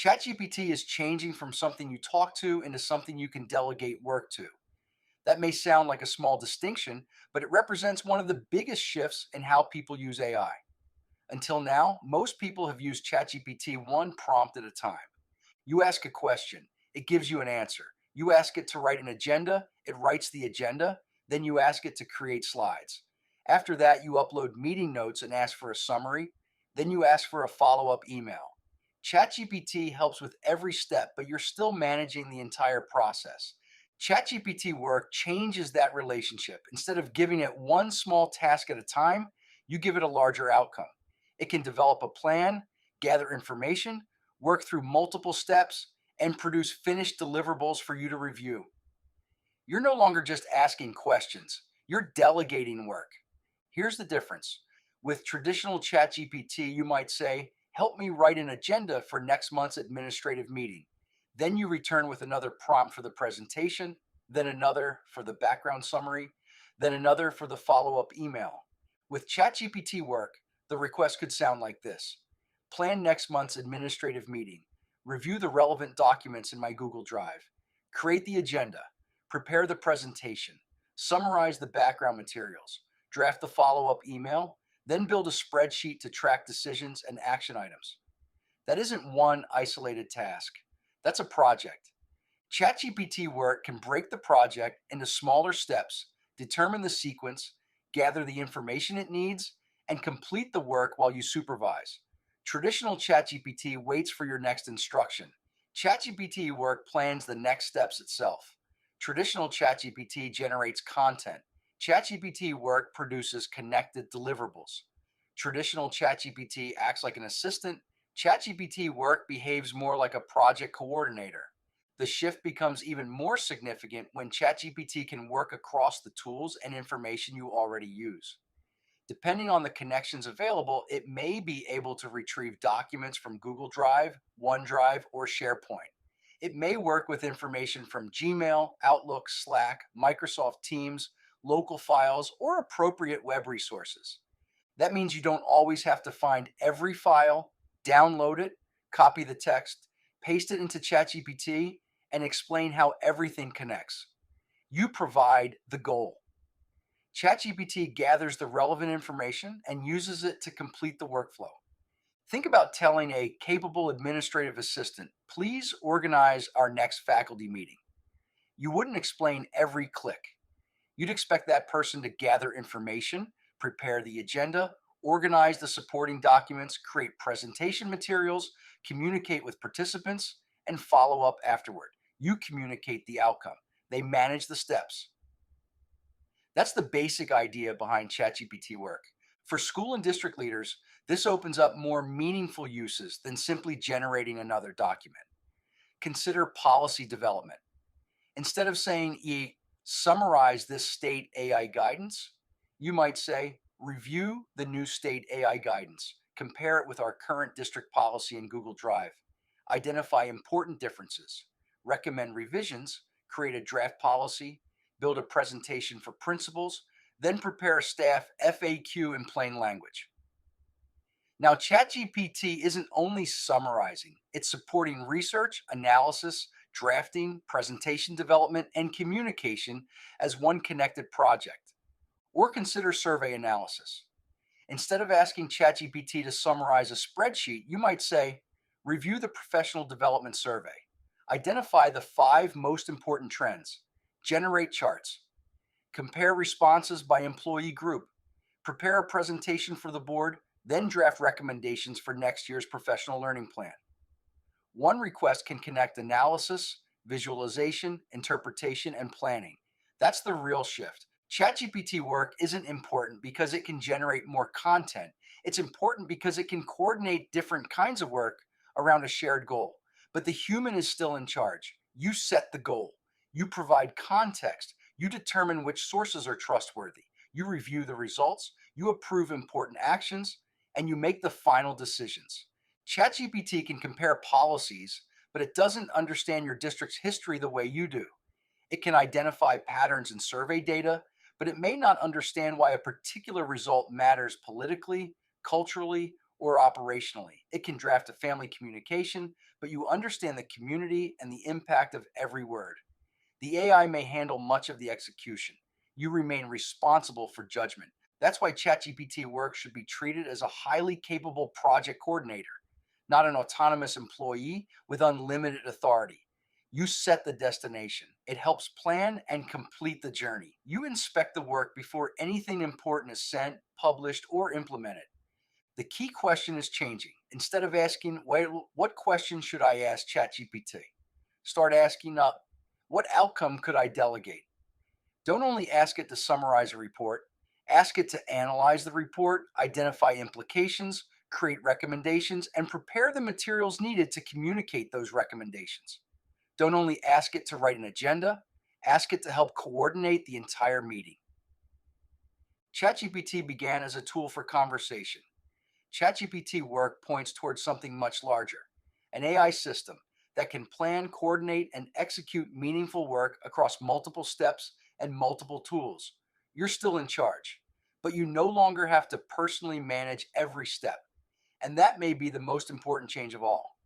ChatGPT is changing from something you talk to into something you can delegate work to. That may sound like a small distinction, but it represents one of the biggest shifts in how people use AI. Until now, most people have used ChatGPT one prompt at a time. You ask a question, it gives you an answer. You ask it to write an agenda, it writes the agenda. Then you ask it to create slides. After that, you upload meeting notes and ask for a summary. Then you ask for a follow up email. ChatGPT helps with every step, but you're still managing the entire process. ChatGPT Work changes that relationship. Instead of giving it one small task at a time, you give it a larger outcome. It can develop a plan, gather information, work through multiple steps, and produce finished deliverables for you to review. You're no longer just asking questions, you're delegating work. Here's the difference. With traditional ChatGPT, you might say, help me write an agenda for next month's administrative meeting. Then you return with another prompt for the presentation, then another for the background summary, then another for the follow up email. With ChatGPT Work, the request could sound like this: plan next month's administrative meeting, review the relevant documents in my Google Drive, create the agenda, prepare the presentation, summarize the background materials, draft the follow up email, then build a spreadsheet to track decisions and action items. That isn't one isolated task, that's a project. ChatGPT Work can break the project into smaller steps, determine the sequence, gather the information it needs, and complete the work while you supervise. Traditional ChatGPT waits for your next instruction. ChatGPT Work plans the next steps itself. Traditional ChatGPT generates content. ChatGPT Work produces connected deliverables. Traditional ChatGPT acts like an assistant. ChatGPT Work behaves more like a project coordinator. The shift becomes even more significant when ChatGPT can work across the tools and information you already use. Depending on the connections available, it may be able to retrieve documents from Google Drive, OneDrive, or SharePoint. It may work with information from Gmail, Outlook, Slack, Microsoft Teams, local files, or appropriate web resources. That means you don't always have to find every file, download it, copy the text, paste it into ChatGPT, and explain how everything connects. You provide the goal. ChatGPT gathers the relevant information and uses it to complete the workflow. Think about telling a capable administrative assistant, please organize our next faculty meeting. You wouldn't explain every click. You'd expect that person to gather information, prepare the agenda, organize the supporting documents, create presentation materials, communicate with participants, and follow up afterward. You communicate the outcome. They manage the steps. That's the basic idea behind ChatGPT Work. For school and district leaders, this opens up more meaningful uses than simply generating another document. Consider policy development. Instead of saying, summarize this state AI guidance, you might say, review the new state AI guidance, compare it with our current district policy in Google Drive, identify important differences, recommend revisions, create a draft policy, build a presentation for principals, then prepare a staff FAQ in plain language. Now, ChatGPT isn't only summarizing, it's supporting research, analysis, drafting, presentation development, and communication as one connected project. Or consider survey analysis. Instead of asking ChatGPT to summarize a spreadsheet, you might say, review the professional development survey, identify the 5 most important trends, generate charts, compare responses by employee group, prepare a presentation for the board, then draft recommendations for next year's professional learning plan. One request can connect analysis, visualization, interpretation, and planning. That's the real shift. ChatGPT Work isn't important because it can generate more content. It's important because it can coordinate different kinds of work around a shared goal. But the human is still in charge. You set the goal. You provide context. You determine which sources are trustworthy. You review the results. You approve important actions, and you make the final decisions. ChatGPT can compare policies, but it doesn't understand your district's history the way you do. It can identify patterns in survey data, but it may not understand why a particular result matters politically, culturally, or operationally. It can draft a family communication, but you understand the community and the impact of every word. The AI may handle much of the execution. You remain responsible for judgment. That's why ChatGPT Work should be treated as a highly capable project coordinator, not an autonomous employee with unlimited authority. You set the destination. It helps plan and complete the journey. You inspect the work before anything important is sent, published, or implemented. The key question is changing. Instead of asking, what question should I ask ChatGPT? Start asking, what outcome could I delegate? Don't only ask it to summarize a report, ask it to analyze the report, identify implications, create recommendations, and prepare the materials needed to communicate those recommendations. Don't only ask it to write an agenda, ask it to help coordinate the entire meeting. ChatGPT began as a tool for conversation. ChatGPT Work points towards something much larger, an AI system that can plan, coordinate, and execute meaningful work across multiple steps and multiple tools. You're still in charge, but you no longer have to personally manage every step. And that may be the most important change of all.